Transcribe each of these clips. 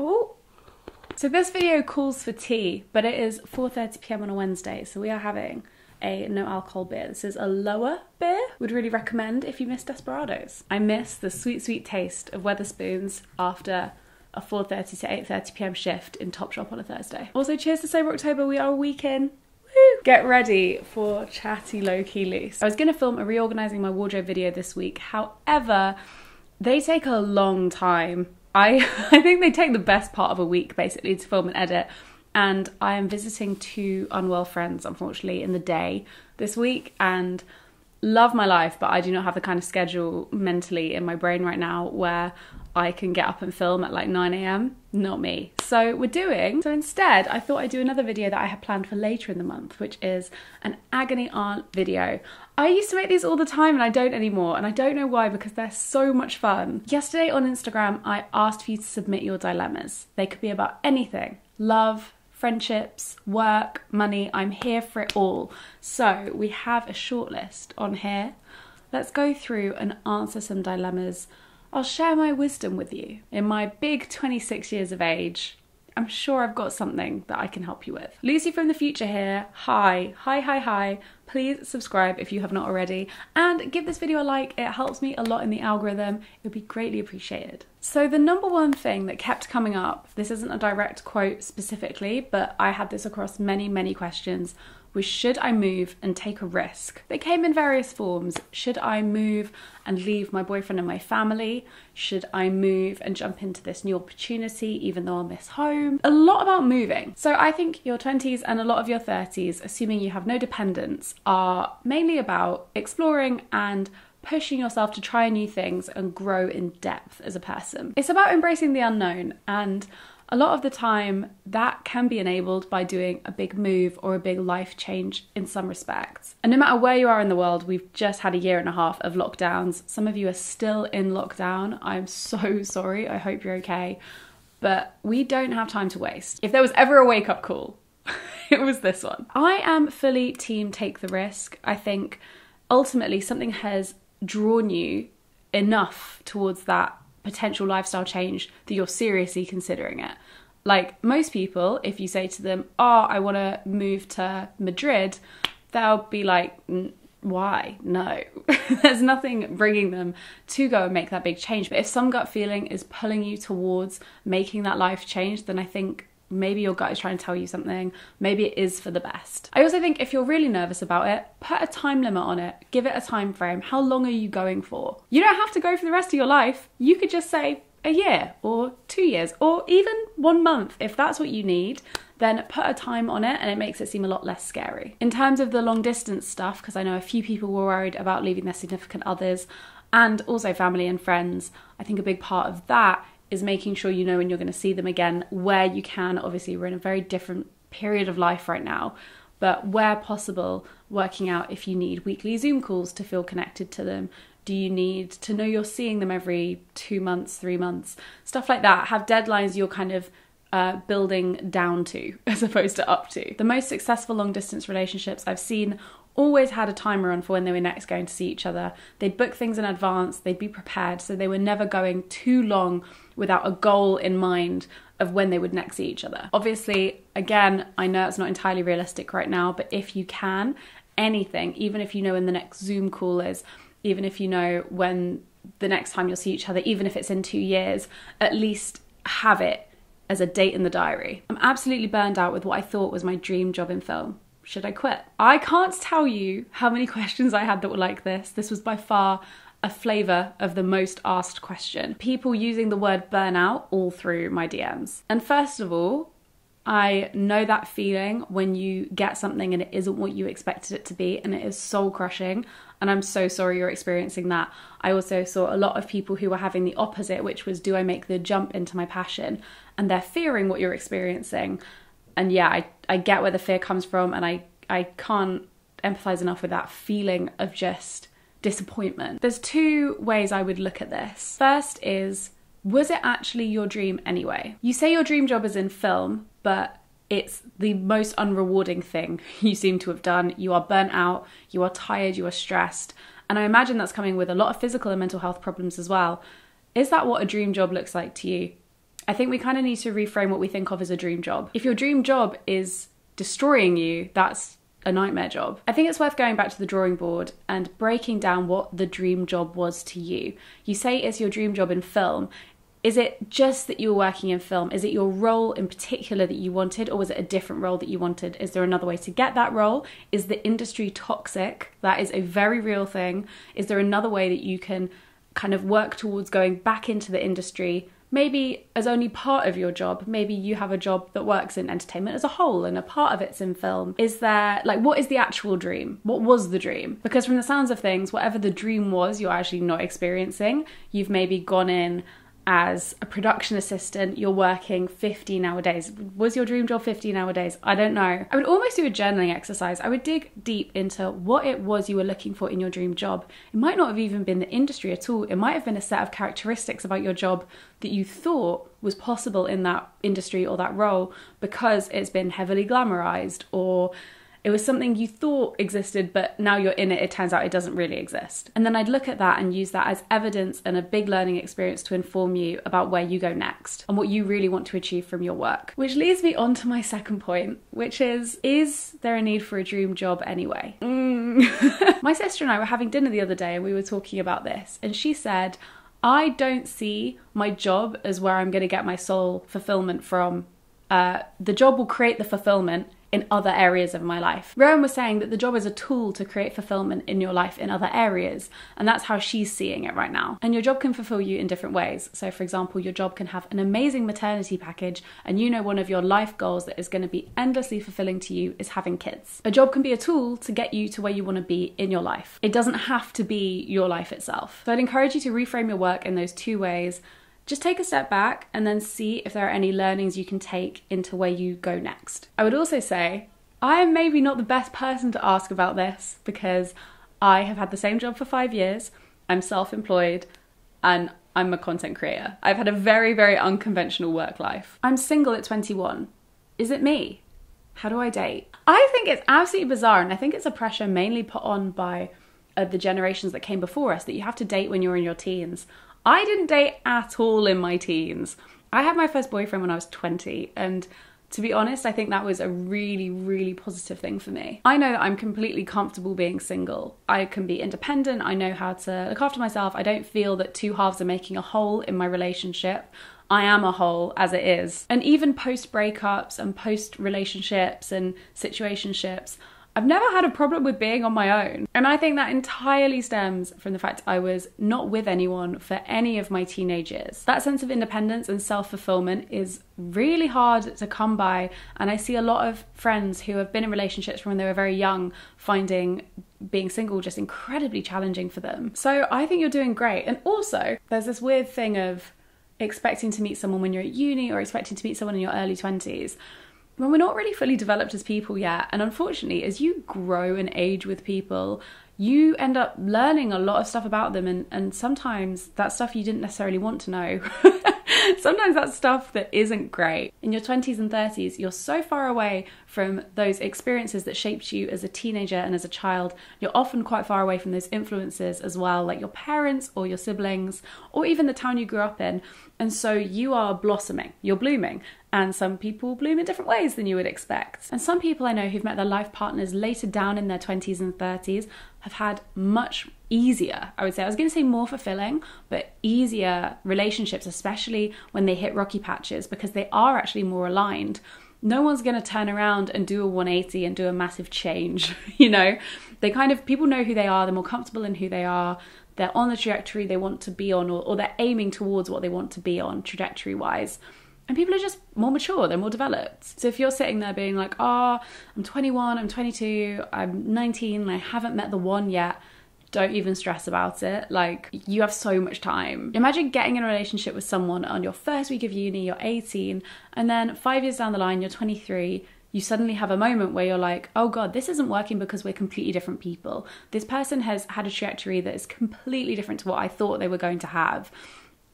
Oh. So this video calls for tea, but it is 4:30 p.m. on a Wednesday, so we are having a no alcohol beer. This is a lower beer. Would really recommend if you miss Desperados. I miss the sweet, sweet taste of Wetherspoons after a 4:30 to 8:30 p.m. shift in Topshop on a Thursday. Also, cheers to Sober October. We are a week in. Woo! Get ready for Chatty Low-Key Loose. I was going to film a reorganising my wardrobe video this week. However, they take a long time. I think they take the best part of a week basically to film and edit, and I am visiting 2 unwell friends unfortunately in the day this week, and love my life, but I do not have the kind of schedule mentally in my brain right now where I can get up and film at like 9 a.m. Not me. So instead I thought I'd do another video that I had planned for later in the month, which is an agony aunt video. I used to make these all the time and I don't anymore, and I don't know why, because they're so much fun. Yesterday on Instagram I asked for you to submit your dilemmas. They could be about anything: love, friendships, work, money. I'm here for it all. So we have a shortlist on here. Let's go through and answer some dilemmas. I'll share my wisdom with you. In my big 26 years of age, I'm sure I've got something that I can help you with. Lucy from the future here. Hi. Please subscribe if you have not already, and give this video a like. It helps me a lot in the algorithm. It would be greatly appreciated. So the number one thing that kept coming up, this isn't a direct quote specifically, but I had this across many questions, was should I move and take a risk? They came in various forms. Should I move and leave my boyfriend and my family? Should I move and jump into this new opportunity even though I'll miss home? A lot about moving. So I think your 20s and a lot of your 30s, assuming you have no dependents, are mainly about exploring and pushing yourself to try new things and grow in depth as a person. It's about embracing the unknown, and a lot of the time that can be enabled by doing a big move or a big life change in some respects. And no matter where you are in the world, we've just had a year and a half of lockdowns. Some of you are still in lockdown. I'm so sorry. I hope you're okay. But we don't have time to waste. If there was ever a wake-up call, it was this one. I am fully team take the risk. I think ultimately something has drawn you enough towards that potential lifestyle change that you're seriously considering it. Like most people, if you say to them, oh, I want to move to Madrid, they'll be like, why? No. There's nothing bringing them to go and make that big change. But if some gut feeling is pulling you towards making that life change, then I think maybe your gut is trying to tell you something. Maybe it is for the best. I also think if you're really nervous about it, put a time limit on it. Give it a time frame. How long are you going for? You don't have to go for the rest of your life. You could just say a year or 2 years or even 1 month. If that's what you need, then put a time on it and it makes it seem a lot less scary. In terms of the long distance stuff, because I know a few people were worried about leaving their significant others and also family and friends, I think a big part of that is making sure you know when you're going to see them again, where you can. Obviously, we're in a very different period of life right now, but where possible, working out if you need weekly Zoom calls to feel connected to them. Do you need to know you're seeing them every 2 months, 3 months? Stuff like that. Have deadlines you're kind of building down to as opposed to up to. The most successful long distance relationships I've seen always had a timer on for when they were next going to see each other. They'd book things in advance, they'd be prepared, so they were never going too long without a goal in mind of when they would next see each other. Obviously, again, I know it's not entirely realistic right now, but if you can, anything, even if you know when the next Zoom call is, even if you know when the next time you'll see each other, even if it's in 2 years, at least have it as a date in the diary. I'm absolutely burned out with what I thought was my dream job in film. Should I quit? I can't tell you how many questions I had that were like this. This was by far a flavour of the most asked question. People using the word burnout all through my DMs. And first of all, I know that feeling when you get something and it isn't what you expected it to be, and it is soul crushing. And I'm so sorry you're experiencing that. I also saw a lot of people who were having the opposite, which was, do I make the jump into my passion? And they're fearing what you're experiencing. And yeah, I get where the fear comes from, and I can't empathise enough with that feeling of just disappointment. There's 2 ways I would look at this. First is, was it actually your dream anyway? You say your dream job is in film, but it's the most unrewarding thing you seem to have done. You are burnt out, you are tired, you are stressed. And I imagine that's coming with a lot of physical and mental health problems as well. Is that what a dream job looks like to you? I think we kind of need to reframe what we think of as a dream job. If your dream job is destroying you, that's a nightmare job. I think it's worth going back to the drawing board and breaking down what the dream job was to you. You say it's your dream job in film. Is it just that you were working in film? Is it your role in particular that you wanted, or was it a different role that you wanted? Is there another way to get that role? Is the industry toxic? That is a very real thing. Is there another way that you can kind of work towards going back into the industry? Maybe as only part of your job. Maybe you have a job that works in entertainment as a whole and a part of it's in film. Is there, like, what is the actual dream? What was the dream? Because from the sounds of things, whatever the dream was, you're actually not experiencing. You've maybe gone in as a production assistant, you're working 15-hour days. Was your dream job 15-hour days? I don't know. I would almost do a journaling exercise. I would dig deep into what it was you were looking for in your dream job. It might not have even been the industry at all. It might have been a set of characteristics about your job that you thought was possible in that industry or that role because it's been heavily glamorized, or it was something you thought existed, but now you're in it, it turns out it doesn't really exist. And then I'd look at that and use that as evidence and a big learning experience to inform you about where you go next and what you really want to achieve from your work. Which leads me on to my second point, which is there a need for a dream job anyway? My sister and I were having dinner the other day and we were talking about this, and she said, I don't see my job as where I'm going to get my soul fulfillment from. The job will create the fulfillment in other areas of my life. Rowan was saying that the job is a tool to create fulfillment in your life in other areas, and that's how she's seeing it right now. And your job can fulfill you in different ways. So for example, your job can have an amazing maternity package, and you know one of your life goals that is going to be endlessly fulfilling to you is having kids. A job can be a tool to get you to where you want to be in your life. It doesn't have to be your life itself. So I'd encourage you to reframe your work in those two ways. Just take a step back and then see if there are any learnings you can take into where you go next. I would also say, I am maybe not the best person to ask about this because I have had the same job for 5 years, I'm self-employed, and I'm a content creator. I've had a very, very unconventional work life. I'm single at 21. Is it me? How do I date? I think it's absolutely bizarre, and I think it's a pressure mainly put on by the generations that came before us, that you have to date when you're in your teens. I didn't date at all in my teens. I had my first boyfriend when I was 20, and to be honest, I think that was a really, really positive thing for me. I know that I'm completely comfortable being single. I can be independent, I know how to look after myself. I don't feel that two halves are making a whole in my relationship. I am a whole as it is. And even post breakups and post relationships and situationships, I've never had a problem with being on my own. And I think that entirely stems from the fact I was not with anyone for any of my teenage years. That sense of independence and self-fulfillment is really hard to come by. And I see a lot of friends who have been in relationships from when they were very young finding being single just incredibly challenging for them. So I think you're doing great. And also, there's this weird thing of expecting to meet someone when you're at uni or expecting to meet someone in your early 20s. When we're not really fully developed as people yet. And unfortunately, as you grow and age with people, you end up learning a lot of stuff about them, and sometimes that stuff you didn't necessarily want to know. Sometimes that's stuff that isn't great. In your 20s and 30s, you're so far away from those experiences that shaped you as a teenager and as a child. You're often quite far away from those influences as well, like your parents or your siblings, or even the town you grew up in. And so you are blossoming, you're blooming. And some people bloom in different ways than you would expect. And some people I know who've met their life partners later down in their 20s and 30s have had much easier, I would say, I was going to say more fulfilling, but easier relationships, especially when they hit rocky patches, because they are actually more aligned. No one's going to turn around and do a 180 and do a massive change, you know? They kind of, people know who they are, they're more comfortable in who they are, they're on the trajectory they want to be on, or they're aiming towards what they want to be on trajectory-wise. And people are just more mature, they're more developed. So if you're sitting there being like, oh, I'm 21, I'm 22, I'm 19, and I haven't met the one yet, don't even stress about it. Like, you have so much time. Imagine getting in a relationship with someone on your first week of uni, you're 18, and then 5 years down the line, you're 23, you suddenly have a moment where you're like, oh God, this isn't working because we're completely different people. This person has had a trajectory that is completely different to what I thought they were going to have.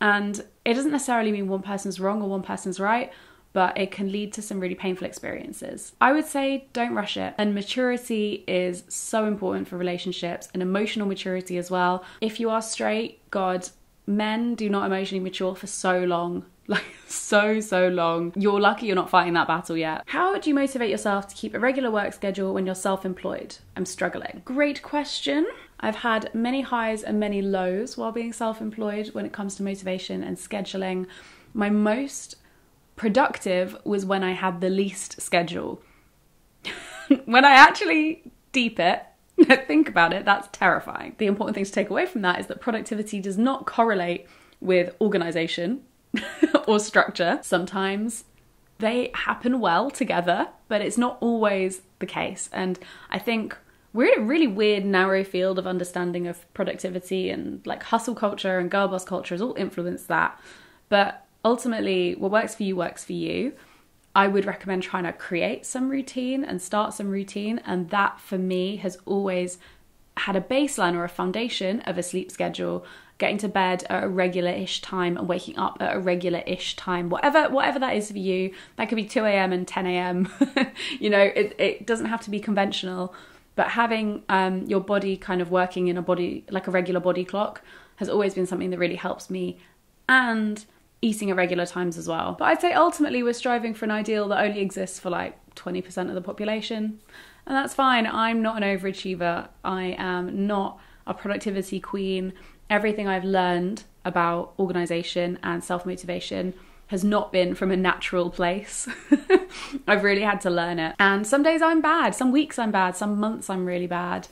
And it doesn't necessarily mean one person's wrong or one person's right, but it can lead to some really painful experiences. I would say don't rush it. And maturity is so important for relationships, and emotional maturity as well. If you are straight, God, men do not emotionally mature for so long. Like so long. You're lucky you're not fighting that battle yet. How do you motivate yourself to keep a regular work schedule when you're self-employed? I'm struggling. Great question. I've had many highs and many lows while being self-employed when it comes to motivation and scheduling. My most productive was when I had the least schedule. When I actually deep it, think about it, that's terrifying. The important thing to take away from that is that productivity does not correlate with organization or structure. Sometimes they happen well together, but it's not always the case. And I think we're in a really weird, narrow field of understanding of productivity, and like hustle culture and girl boss culture has all influenced that. But ultimately, what works for you works for you. I would recommend trying to create some routine and start some routine. And that for me has always had a baseline or a foundation of a sleep schedule, getting to bed at a regular-ish time and waking up at a regular-ish time, whatever that is for you. That could be 2 a.m. and 10 a.m. You know, it doesn't have to be conventional, but having your body kind of working in a body, like a regular body clock, has always been something that really helps me, and eating at regular times as well. But I'd say ultimately we're striving for an ideal that only exists for like 20% of the population, and that's fine. I'm not an overachiever. I am not a productivity queen. Everything I've learned about organisation and self-motivation has not been from a natural place. I've really had to learn it. And some days I'm bad, some weeks I'm bad, some months I'm really bad.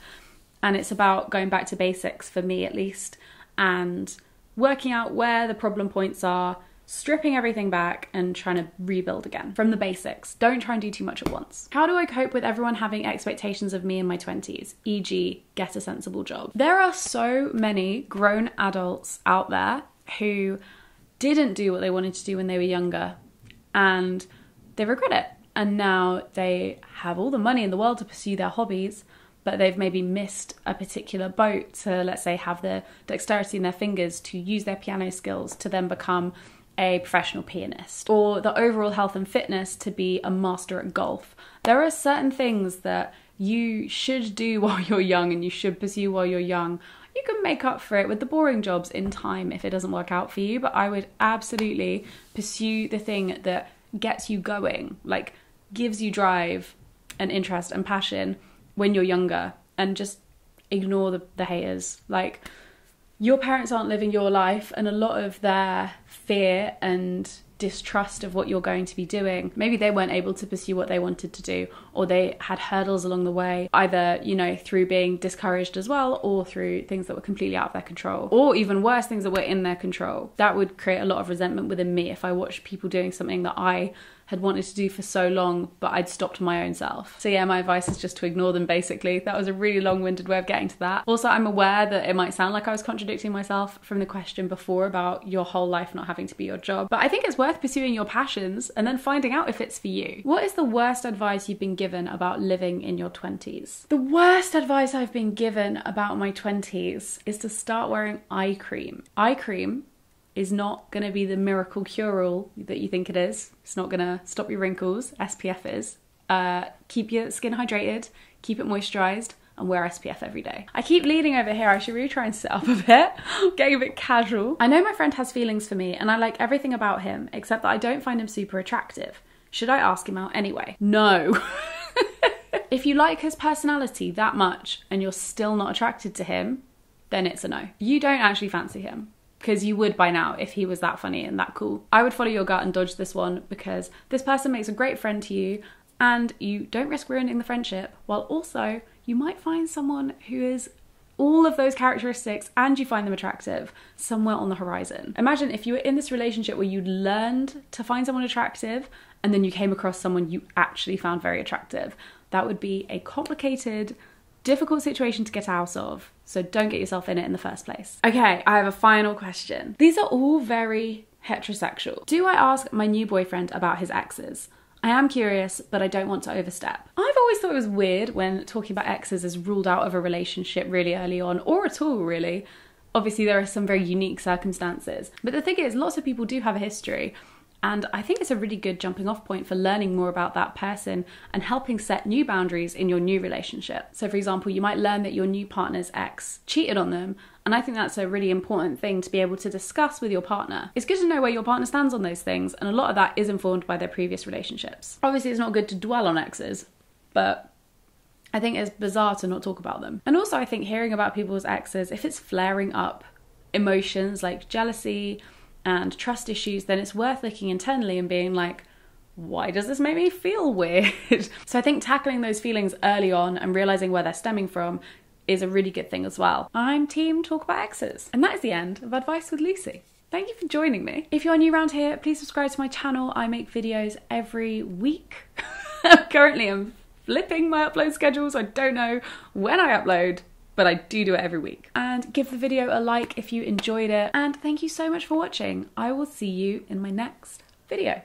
And it's about going back to basics, for me at least, and working out where the problem points are, stripping everything back and trying to rebuild again from the basics. Don't try and do too much at once. How do I cope with everyone having expectations of me in my 20s, e.g. get a sensible job? There are so many grown adults out there who didn't do what they wanted to do when they were younger, and they regret it. And now they have all the money in the world to pursue their hobbies, but they've maybe missed a particular boat to, let's say, have the dexterity in their fingers to use their piano skills to then become a professional pianist, or the overall health and fitness to be a master at golf. There are certain things that you should do while you're young and you should pursue while you're young. You can make up for it with the boring jobs in time if it doesn't work out for you, but I would absolutely pursue the thing that gets you going, like gives you drive and interest and passion when you're younger, and just ignore the haters. Like, your parents aren't living your life, and a lot of their fear and distrust of what you're going to be doing, maybe they weren't able to pursue what they wanted to do, or they had hurdles along the way, either, you know, through being discouraged as well, or through things that were completely out of their control, or even worse, things that were in their control. That would create a lot of resentment within me if I watched people doing something that I had wanted to do for so long, but I'd stopped my own self. So yeah, my advice is just to ignore them, basically. That was a really long-winded way of getting to that. Also, I'm aware that it might sound like I was contradicting myself from the question before about your whole life not having to be your job, but I think it's worth pursuing your passions and then finding out if it's for you. What is the worst advice you've been given about living in your 20s? The worst advice I've been given about my 20s is to start wearing eye cream. Eye cream is not going to be the miracle cure-all that you think it is. It's not going to stop your wrinkles. SPF is. Keep your skin hydrated, keep it moisturised, and wear SPF every day. I keep leaning over here. I should really try and sit up a bit. Getting a bit casual. I know my friend has feelings for me, and I like everything about him, except that I don't find him super attractive. Should I ask him out anyway? No. If you like his personality that much and you're still not attracted to him, then it's a no. You don't actually fancy him, because you would by now if he was that funny and that cool. I would follow your gut and dodge this one, because this person makes a great friend to you and you don't risk ruining the friendship, while also you might find someone who is all of those characteristics and you find them attractive somewhere on the horizon. Imagine if you were in this relationship where you'd learned to find someone attractive and then you came across someone you actually found very attractive. That would be a complicated, difficult situation to get out of, so don't get yourself in it in the first place. Okay, I have a final question. These are all very heterosexual. Do I ask my new boyfriend about his exes? I am curious, but I don't want to overstep. I've always thought it was weird when talking about exes is ruled out of a relationship really early on, or at all really. Obviously there are some very unique circumstances, but the thing is, lots of people do have a history, And I think it's a really good jumping off point for learning more about that person and helping set new boundaries in your new relationship. So for example, you might learn that your new partner's ex cheated on them, and I think that's a really important thing to be able to discuss with your partner. It's good to know where your partner stands on those things, and a lot of that is informed by their previous relationships. Obviously, it's not good to dwell on exes, but I think it's bizarre to not talk about them. And also, I think hearing about people's exes, if it's flaring up emotions like jealousy and trust issues, then it's worth looking internally and being like, why does this make me feel weird? So I think tackling those feelings early on and realizing where they're stemming from is a really good thing as well. I'm team talk about exes. And that is the end of Advice with Lucy. Thank you for joining me. If you're new around here, please subscribe to my channel. I make videos every week. Currently I'm flipping my upload schedule, so I don't know when I upload, but I do it every week. And give the video a like if you enjoyed it. And thank you so much for watching. I will see you in my next video.